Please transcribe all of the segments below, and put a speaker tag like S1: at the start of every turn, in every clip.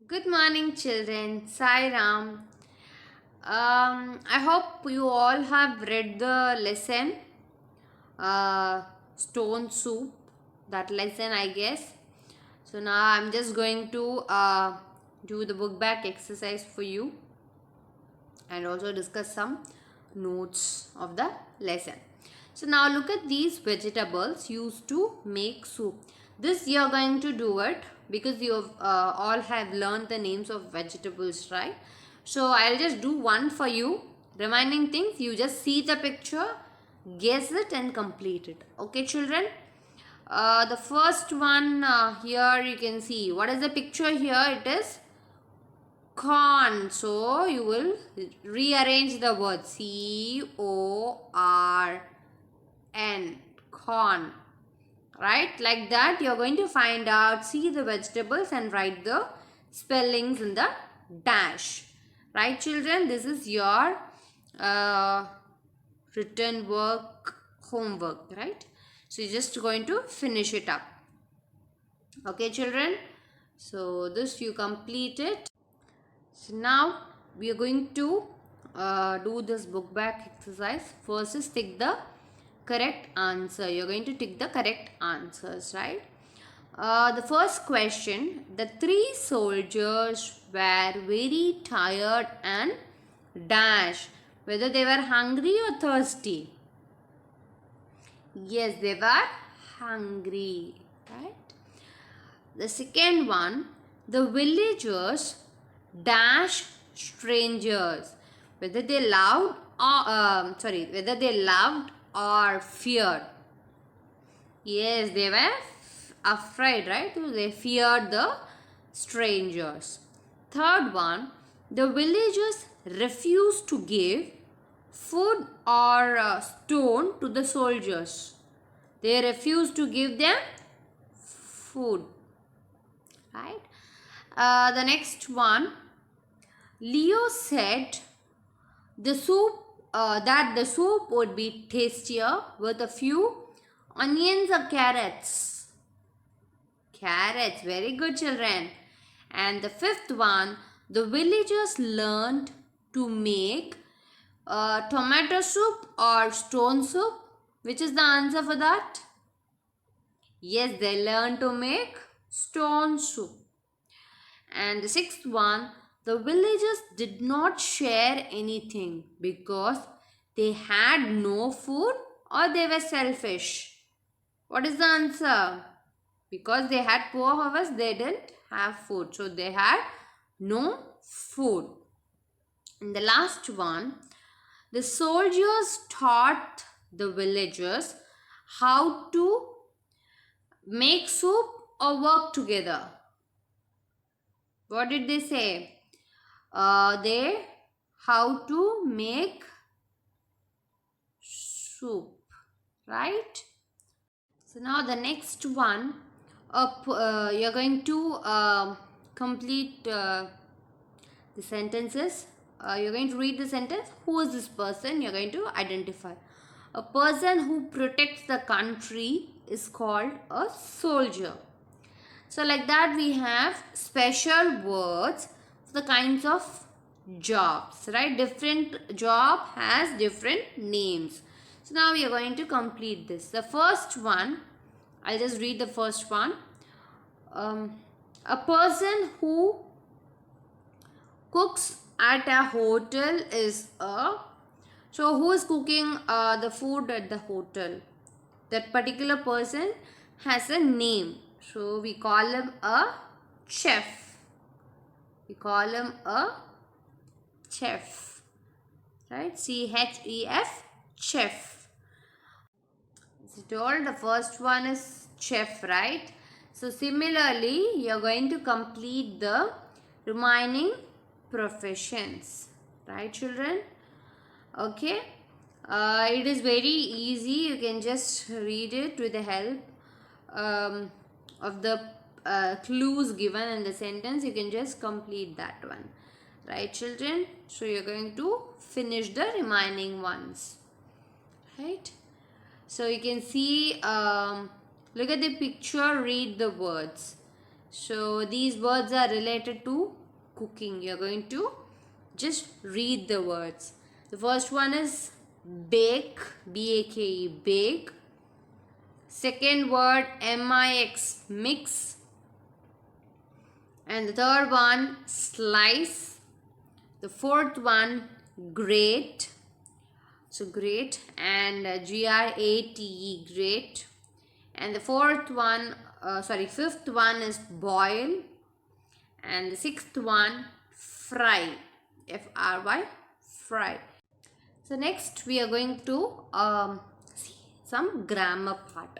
S1: Good morning, children. Sai Ram. I hope you all have read the lesson, uh, Stone Soup. That lesson, I guess. So now I'm just going to do the book back exercise for you and also discuss some notes of the lesson. So now look at these vegetables used to make soup. This you are going to do it because you all have learned the names of vegetables, right? So I'll just do one for you. Remaining things you just see the picture, guess it and complete it. Okay, children? The first one here you can see. What is the picture here? It is corn. So you will rearrange the word C-O-R-N, corn. Right, like that you're going to find out, see the vegetables and write the spellings in the dash. Right, children? This is your uh, written work, homework, right? So you're just going to finish it up. Okay, children? So this you complete it. So now we are going to do this book back exercise. First is tick the correct answer. You're going to tick the correct answers, right? The first question, the three soldiers were very tired and dash whether they were hungry or thirsty. Yes, they were hungry, right? The second one, the villagers dash strangers whether they loved or whether they loved or feared. Yes, they were afraid, right? So they feared the strangers. Third one, the villagers refused to give food or stone to the soldiers. They refused to give them food, right? The next one, Leo said that the soup would be tastier with a few onions or carrots. Carrots, very good, children. And the fifth one, the villagers learned to make tomato soup or stone soup. Which is the answer for that? Yes, they learned to make stone soup. And the sixth one, the villagers did not share anything because they had no food or they were selfish. What is the answer? Because they had poor harvest, they didn't have food. So they had no food. And the last one, the soldiers taught the villagers how to make soup or work together. What did they say? They how to make soup, right? So now the next one, you're going to complete the sentences. You're going to read the sentence. Who is this person? You're going to identify. A person who protects the country is called a soldier. So like that we have special words for the kinds of jobs, right? Different job has different names. So now we are going to complete this. The first one, I'll just read the first one. A person who cooks at a hotel is a... So who is cooking the food at the hotel? That particular person has a name. So we call him a chef. We call him a chef. Right? C-H-E-F, chef. So told the first one is chef, right? So similarly, you're going to complete the remaining professions. Right, children? Okay. It is very easy. You can just read it with the help of the clues given in the sentence. You can just complete that one, right, children? So you're going to finish the remaining ones, right? So you can see, look at the picture, read the words. So these words are related to cooking. You're going to just read the words. The first one is bake, B-A-K-E, bake. Second word, M-I-X, mix. And the third one, slice. The fourth one, grate. So grate, and G-R-A-T-E, grate. And the fifth one is boil. And the sixth one, fry, F-R-Y, fry. So next we are going to see some grammar part,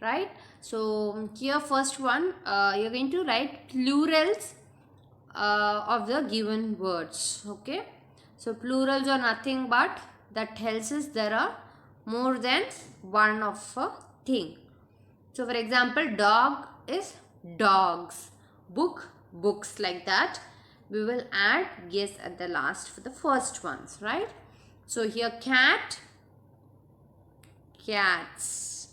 S1: right? So here first one, you're going to write plurals of the given words, okay? So plurals are nothing but that tells us there are more than one of a thing. So for example, dog is dogs, book, books, like that. We will add yes at the last for the first ones, right? So here cat, cats.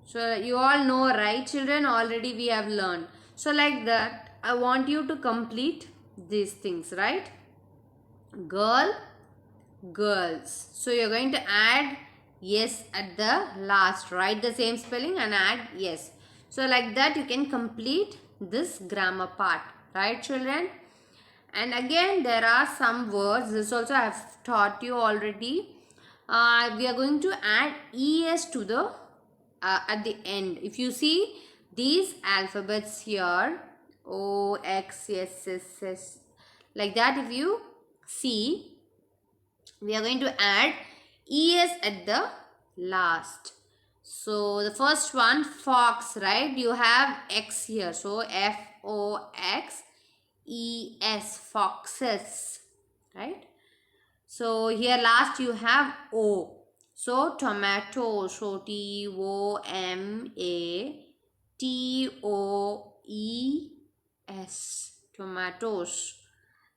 S1: So you all know, right children, already we have learned. So like that, I want you to complete these things, right? Girl, girls. So you're going to add yes at the last. Write the same spelling and add yes. So like that you can complete this grammar part, right children? And again there are some words. This also I have taught you already. We are going to add es to the at the end. If you see these alphabets here, O, X, S, S, S, like that, if you see, we are going to add es at the last. So the first one, fox, right? You have X here. So F-O-X-E-S, foxes, right? So here last you have O. So tomato, so T-O-M-A-T-O-E-S, tomatoes,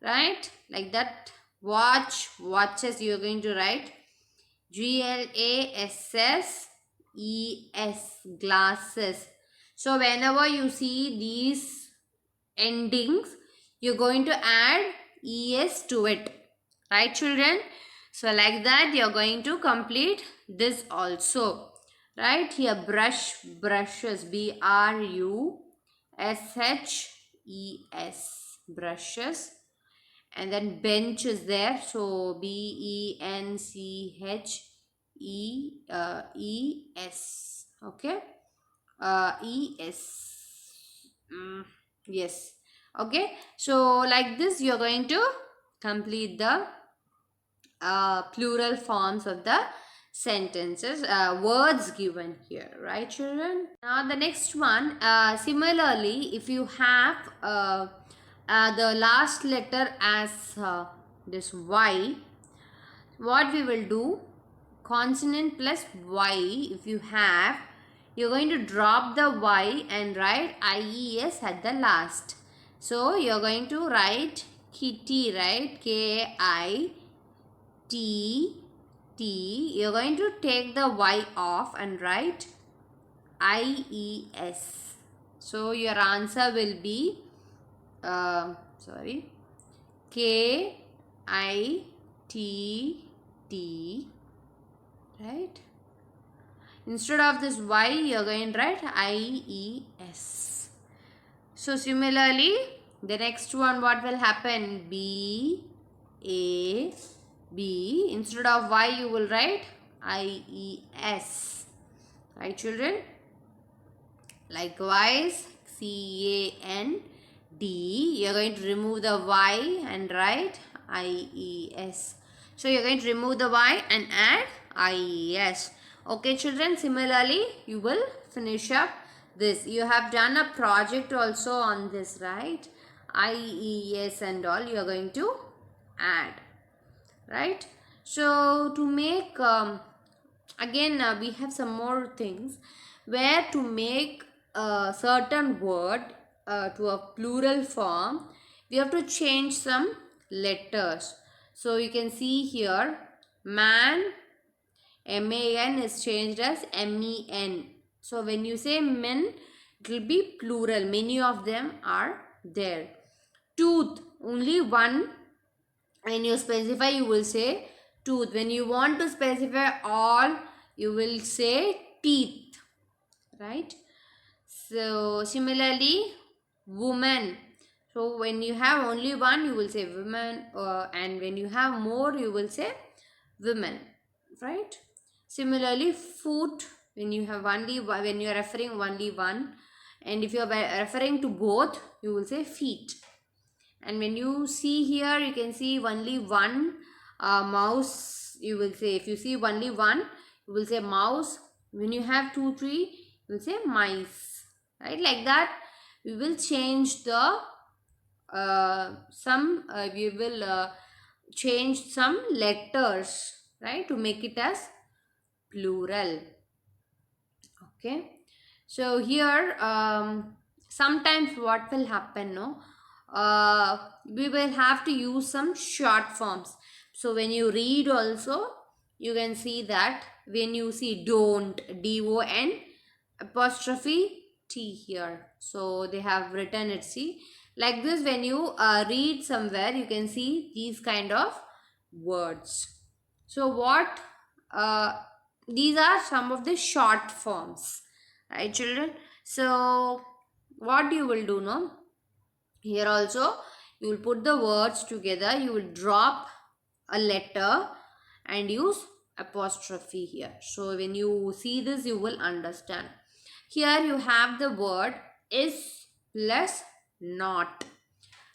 S1: right? Like that. Watch, watches, you are going to write G-L-A-S-S-E-S, glasses. So whenever you see these endings, you're going to add es to it, right children? So like that you're going to complete this also, right? Here brush, brushes, B-R-U-S-H-E-S, brushes. And then bench is there, so B-E-N-C-H-E-E-S, okay? E-S, yes, okay? So like this you're going to complete the plural forms of the sentences, words given here, right children? Now the next one, similarly, if you have the last letter as this Y, what we will do, consonant plus Y, if you have, you're going to drop the Y and write IES at the last. So you're going to write kitty, right? K-I-T-T. You're going to take the Y off and write IES. So your answer will be K-I-T-T, right? Instead of this Y, you're going to write IES. So similarly, the next one, what will happen? B-A-B. Instead of Y, you will write IES. Right, children? Likewise, C-A-N-D. You're going to remove the Y and write IES. So you're going to remove the Y and add IES. Okay children, similarly you will finish up this. You have done a project also on this, right? IES and all you are going to add, right? So to make again we have some more things where to make a certain word to a plural form, we have to change some letters. So you can see here, man, M-A-N is changed as M-E-N. So when you say men, it will be plural. Many of them are there. Tooth, only one. When you specify, you will say tooth. When you want to specify all, you will say teeth, right? So similarly, woman. So when you have only one, you will say woman, and when you have more, you will say women, right? Similarly, foot. When you have only when you are referring only one, and if you are referring to both, you will say feet. And when you see here, you can see only one mouse. You will say, if you see only one, you will say mouse. When you have two, three, you will say mice, right? Like that, we will change the we will change some letters, right, to make it as plural. Okay, so here sometimes what will happen, no, we will have to use some short forms. So when you read also, you can see that when you see don't, don apostrophe t here, so they have written it, see, like this. When you read somewhere, you can see these kind of words. So what these are some of the short forms, right children? So what you will do, no, here also you will put the words together, you will drop a letter and use apostrophe here. So when you see this, you will understand. Here you have the word is plus not,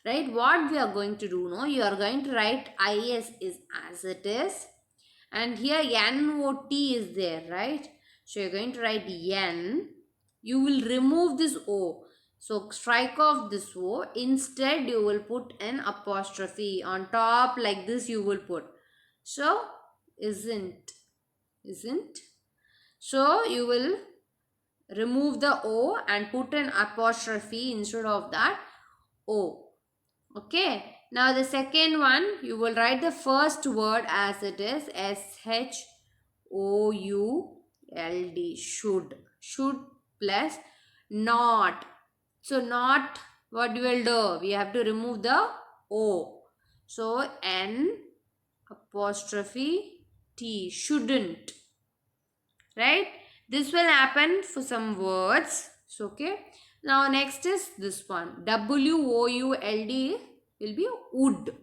S1: right? What we are going to do, no, you are going to write is as it is, and here not is there, right? So you're going to write n, you will remove this o, so strike off this o, instead you will put an apostrophe on top, like this you will put. So isn't, so you will remove the o and put an apostrophe instead of that o. Okay, now the second one, you will write the first word as it is, should, should plus not. So not, what you will do, we have to remove the o, so n apostrophe t, shouldn't, right? This will happen for some words. So okay, now next is this one, would will be would.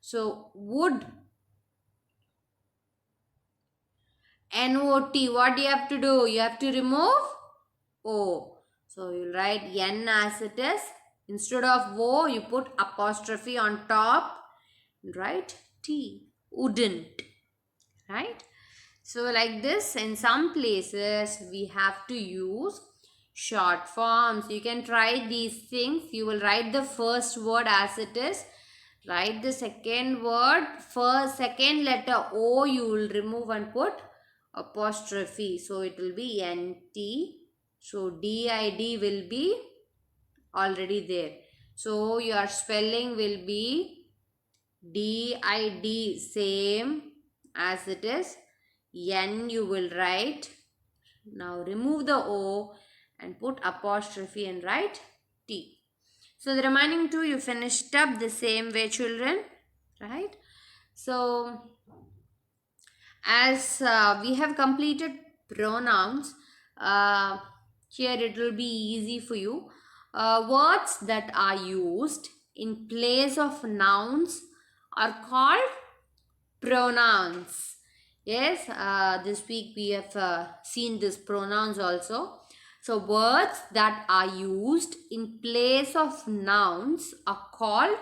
S1: So would, not, what you have to do, you have to remove o, so you'll write n as it is, instead of o you put apostrophe on top, right, t, wouldn't, right? So like this, in some places we have to use short forms. You can try these things. You will write the first word as it is, write the second word, first second letter o you will remove and put apostrophe, so it will be nt. So did will be already there, so your spelling will be did, same as it is. N you will write, now remove the o and put apostrophe and write t. So the remaining two you finished up the same way, children, right? So as we have completed pronouns, here it will be easy for you. Words that are used in place of nouns are called pronouns. Yes, this week we have seen this pronouns also. So words that are used in place of nouns are called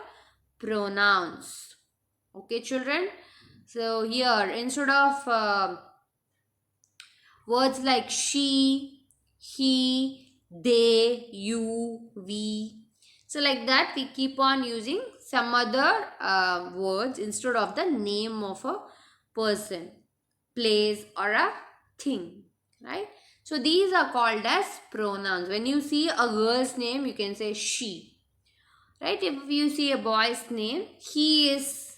S1: pronouns. Okay, children. So here, instead of words like she, he, they, you, we, so like that we keep on using some other words instead of the name of a person, place, or a thing, right? So these are called as pronouns. When you see a girl's name, you can say she, right? If you see a boy's name, he is,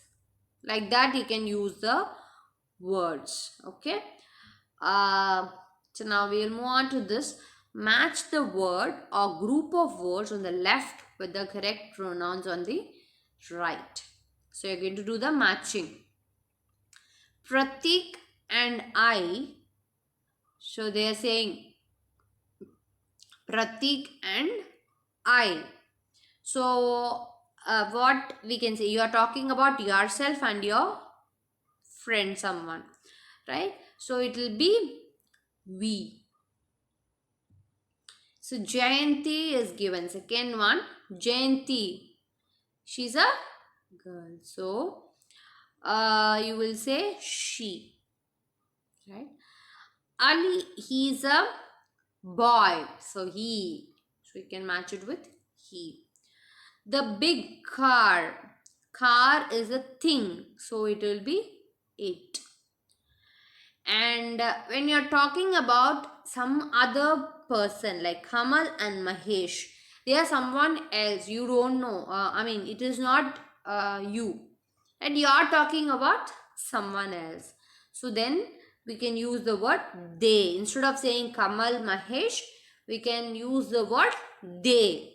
S1: like that you can use the words. Okay, so now we will move on to this. Match the word or group of words on the left with the correct pronouns on the right. So you're going to do the matching. Pratik and I. So they are saying Pratik and I. So what we can say, you are talking about yourself and your friend, someone, right? So it will be we. So Jayanti is given. Second one, Jayanti. She's a girl. So you will say she, right? Ali, he's a boy. So he. So you can match it with he. The big car. Car is a thing. So it will be it. And when you're talking about some other person like Kamal and Mahesh, they are someone else. You don't know. It is not you. And you are talking about someone else. So then we can use the word they. Instead of saying Kamal, Mahesh, we can use the word they.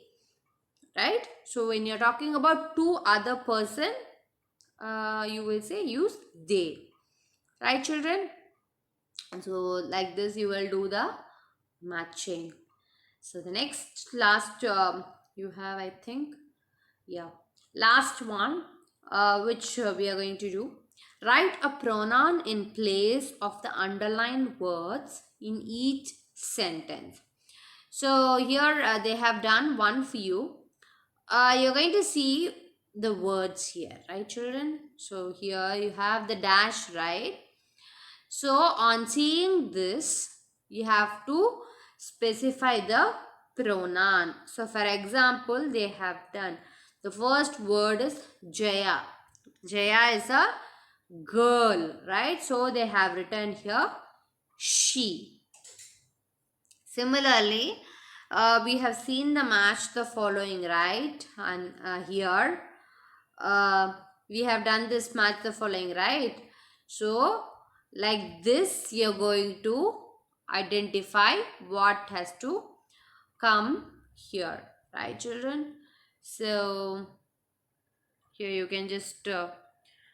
S1: Right? So when you're talking about two other person, you will say use they. Right, children? So like this you will do the matching. So the next last you have, I think, yeah, last one, which we are going to do. Write a pronoun in place of the underlined words in each sentence. So here they have done one for you. You're going to see the words here, right, children? So here you have the dash, right? So on seeing this, you have to specify the pronoun. So for example, they have done, the first word is Jaya. Jaya is a girl, right? So they have written here she. Similarly, we have seen the match the following, right? And here we have done this match the following, right? So like this you're going to identify what has to come here, right, children? So here you can just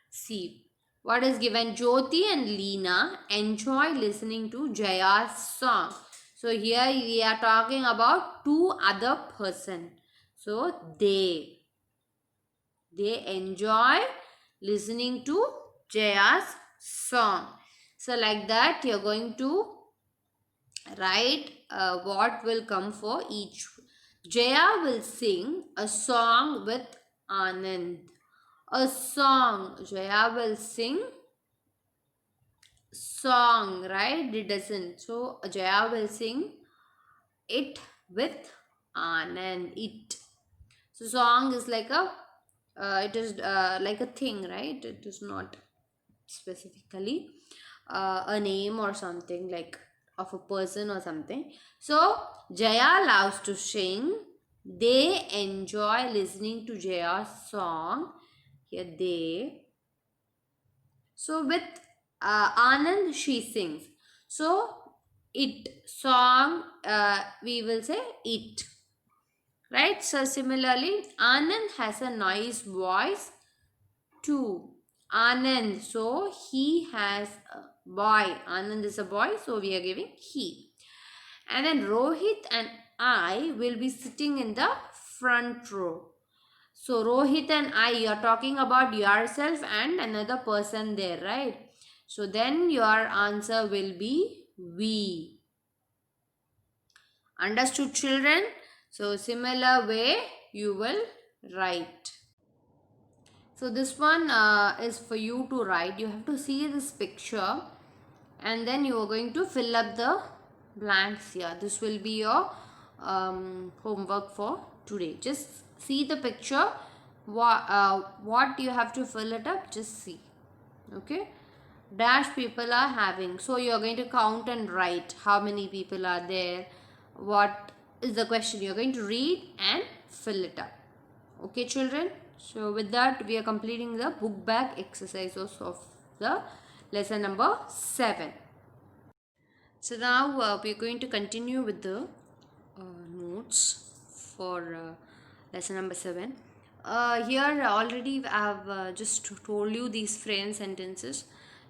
S1: see what is given. Jyoti and Leena enjoy listening to Jaya's song. So here we are talking about two other person. So they enjoy listening to Jaya's song. So like that you're going to write what will come for each. Jaya will sing a song with Anand. A song. Jaya will sing song, right? It doesn't. So Jaya will sing it with Anand. It. So song is like a it is like a thing, right? It is not specifically a name or something like of a person or something. So Jaya loves to sing. They enjoy listening to Jaya's song. Here they. So with Anand she sings. So it song we will say it. Right? So similarly, Anand has a nice voice too. Anand, so he has a boy. Anand is a boy, so we are giving he. And then Rohit and I will be sitting in the front row. So Rohit and I, you are talking about yourself and another person there, right? So then your answer will be we. Understood, children? So similar way you will write. So this one is for you to write. You have to see this picture and then you are going to fill up the blanks here. This will be your homework for today. Just see the picture. What you have to fill it up, just see. Okay. Dash people are having. So you are going to count and write how many people are there. What is the question? You are going to read and fill it up. Okay, children. So with that we are completing the book bag exercises of the lesson number 7. So now we are going to continue with the notes for lesson number 7. Here already I have just told you these frame sentences,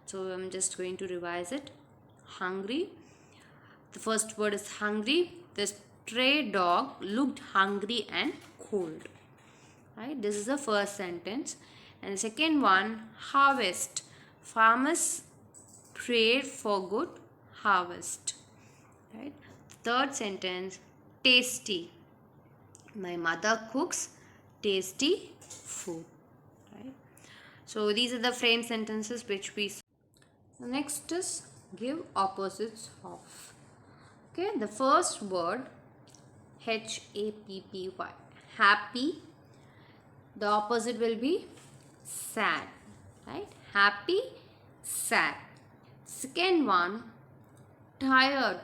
S1: so I'm just going to revise it. Hungry. The first word is hungry. The stray dog looked hungry and cold. Right? This is the first sentence. And the second one, harvest. Farmers prayed for good harvest. Right? Third sentence, tasty. My mother cooks tasty food. Right? So these are the frame sentences which we. Next is give opposites of. Okay, the first word happy. Happy. The opposite will be sad. Right? Happy, sad. Second one, tired.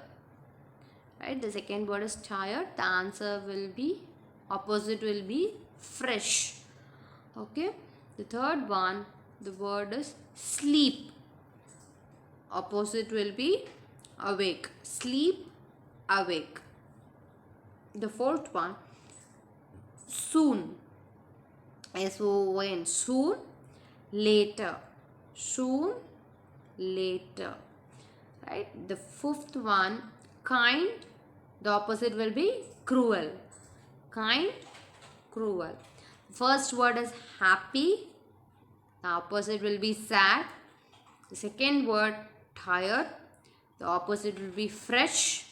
S1: Right? The second word is tired. The answer will be, opposite will be fresh. Okay. The third one, the word is sleep. Opposite will be awake. Sleep, awake. The fourth one, soon. S-O-N, soon, later. Soon, later. Right? The fifth one, kind. The opposite will be cruel. Kind, cruel. First word is happy. The opposite will be sad. The second word, tired. The opposite will be fresh.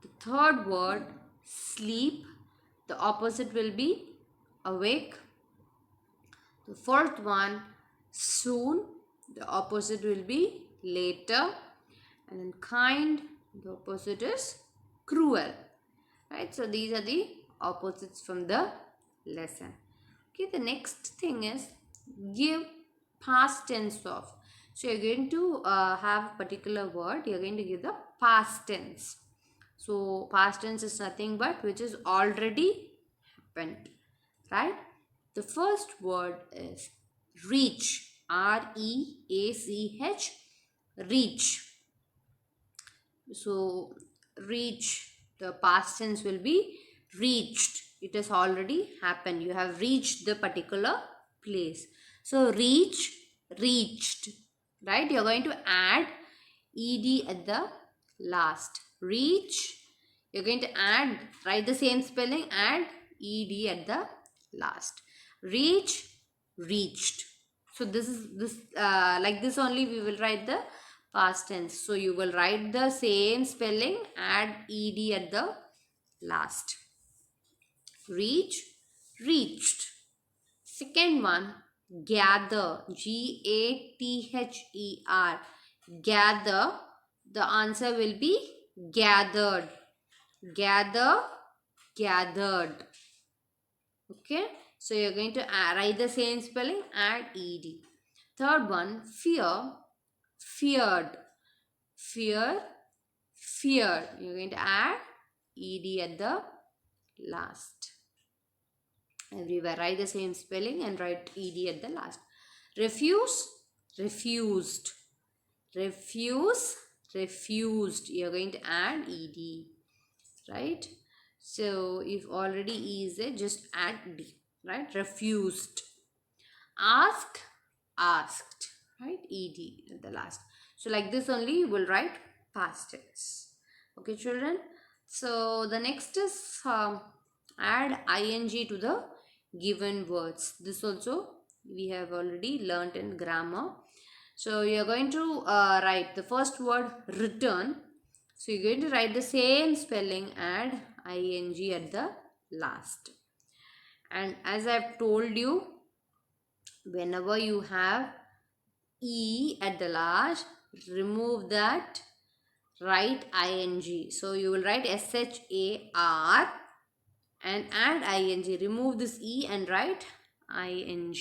S1: The third word, sleep. The opposite will be awake. The fourth one, soon. The opposite will be later. And then kind. The opposite is cruel. Right? So these are the opposites from the lesson. Okay, the next thing is give past tense of. So you're going to have a particular word. You're going to give the past tense. So past tense is nothing but which is already happened. Right? The first word is reach. R-E-A-C-H. Reach. So reach, the past tense will be reached. It has already happened. You have reached the particular place. So reach, reached. Right? You are going to add ed at the last. Reach. You are going to add, write the same spelling, add ed at the last. Reach, reached. So this is like this only we will write the past tense. So you will write the same spelling, add ed at the last. Reach, reached. Second one, gather. G-A-T-H-E-R. Gather. The answer will be gathered. Gather, gathered. Okay. So you're going to write the same spelling, add ed. Third one, fear. Feared. Fear, feared. You're going to add ed at the last. Everywhere write the same spelling and write ed at the last. Refuse, refused. Refuse, refused. You're going to add ed. Right? So if already e is there, just add d. Right? Refused. Ask, asked. Right? Ed at the last. So like this only you will write past tense. Okay, children. So the next is add ing to the given words. This also we have already learnt in grammar. So you are going to write the first word return. So you're going to write the same spelling, add ing at the last. And as I've told you, whenever you have e at the last, remove that, write ing. So you will write shar and add ing. Remove this e and write ing.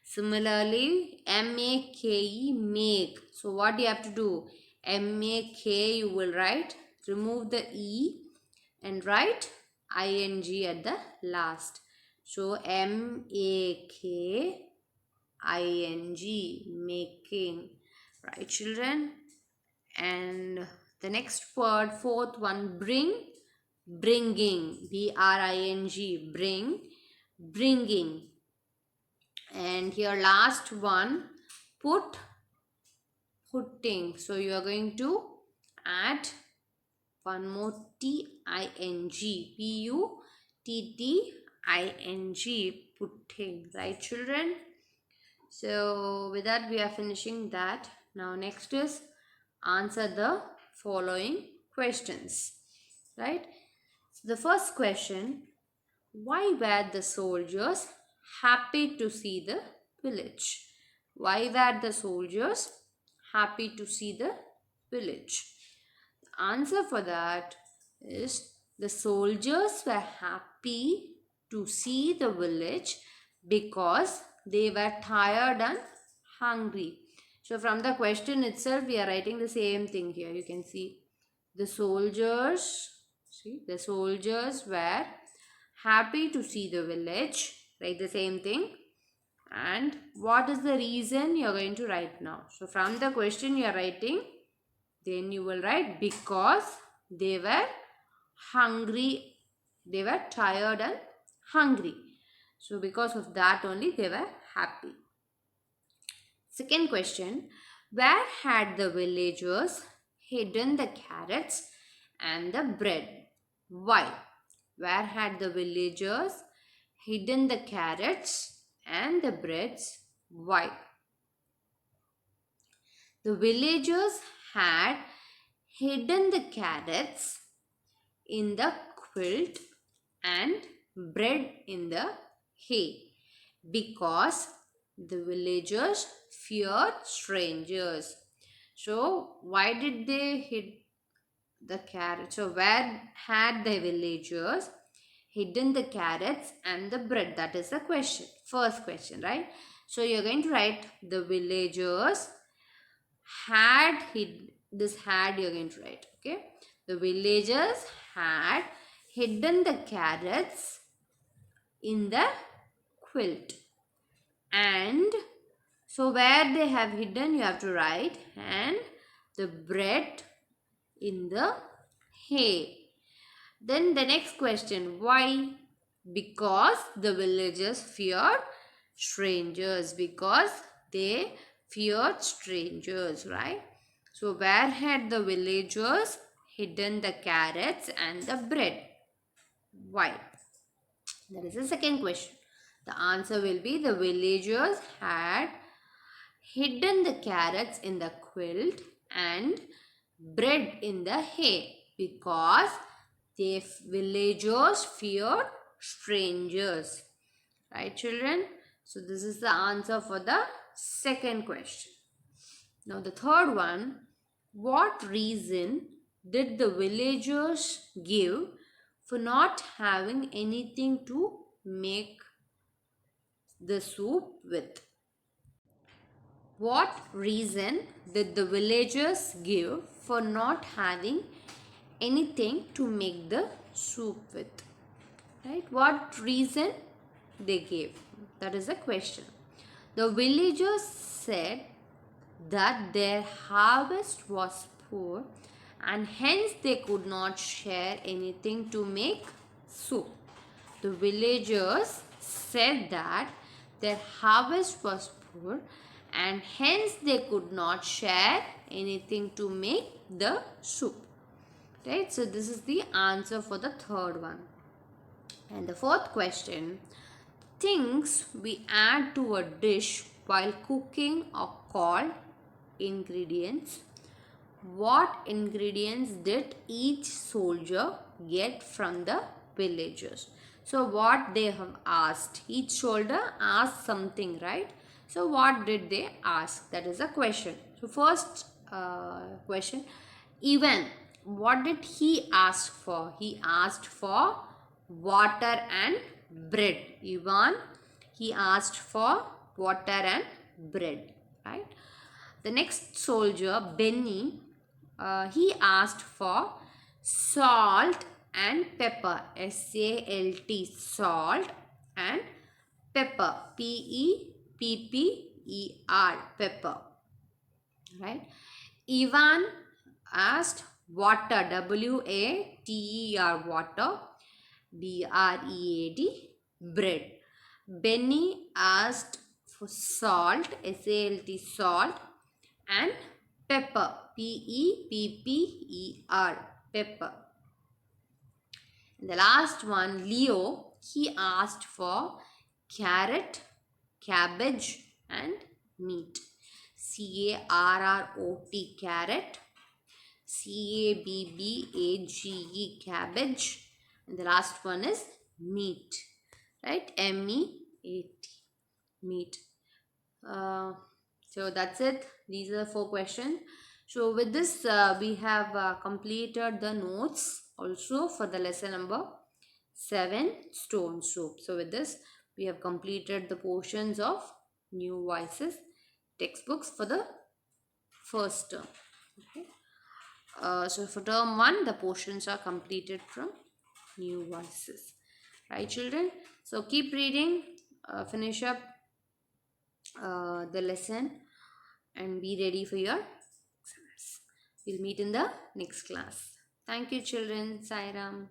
S1: Similarly, make, make. So what you have to do? Make you will write, remove the e and write ing at the last. So make, ing, making. Right, children? And the next word, fourth one, bring, bringing, B-R-I-N-G, bring, bringing. And here last one, put, putting. So you are going to add one more T-I-N-G, P-U-T-T-I-N-G, putting, right children? So with that we are finishing that. Now next is answer the following questions, right? So the first question, why were the soldiers happy to see the village? Why were the soldiers happy to see the village? The answer for that is the soldiers were happy to see the village because they were tired and hungry. So from the question itself we are writing the same thing here. You can see the soldiers, the soldiers were happy to see the village. Write the same thing. And what is the reason you are going to write now? So from the question you are writing, then you will write because they were hungry, they were tired and hungry. So because of that only they were happy. Second question, where had the villagers hidden the carrots and the bread? Why? Where had the villagers hidden the carrots and the breads? Why? The villagers had hidden the carrots in the quilt and bread in the hay because the villagers feared strangers. So why did they hid the carrots? So where had the villagers hidden the carrots and the bread? That is the question. First question, right? So you're going to write the villagers had hid. This had you're going to write. Okay. The villagers had hidden the carrots in the quilt. And so where they have hidden, you have to write, and the bread in the hay. Then the next question, why? Because the villagers feared strangers, because they feared strangers, right? So where had the villagers hidden the carrots and the bread? Why? That is the second question. The answer will be the villagers had hidden the carrots in the quilt and bread in the hay because the villagers feared strangers. Right, children? So this is the answer for the second question. Now the third one, what reason did the villagers give for not having anything to make the soup with? What reason did the villagers give for not having anything to make the soup with? Right? What reason they gave? That is the question. The villagers said that their harvest was poor and hence they could not share anything to make soup. The villagers said that their harvest was poor and hence they could not share anything to make the soup. Right? So this is the answer for the third one. And the fourth question, things we add to a dish while cooking are called ingredients. What ingredients did each soldier get from the villagers? So what they have asked, each soldier asked something, right? So what did they ask? That is a question. So first question, Ivan, what did he ask for? He asked for water and bread. Ivan, he asked for water and bread, right? The next soldier, Benny, he asked for salt and pepper. S-A-L-T, salt and pepper. P-E-P-P-E-R, pepper. Right? Ivan asked Water, W-A-T-E-R, water. B-R-E-A-D, bread. Benny asked for salt, S-A-L-T, salt, and pepper, P-E-P-P-E-R, pepper. And the last one, Leo, he asked for carrot, cabbage, and meat. C-A-R-R-O-T, carrot. C-A-B-B-A-G-E, cabbage. And the last one is meat, right? M-E-A-T, meat. So that's it. These are the 4 questions. So with this, we have completed the notes also for the lesson number 7, stone soup. So with this, we have completed the portions of New Voices textbooks for the first term. Okay. So for term 1, the portions are completed from New Voices. Right, children? So keep reading, finish up the lesson, and be ready for your exams. We'll meet in the next class. Thank you, children. Sai Ram.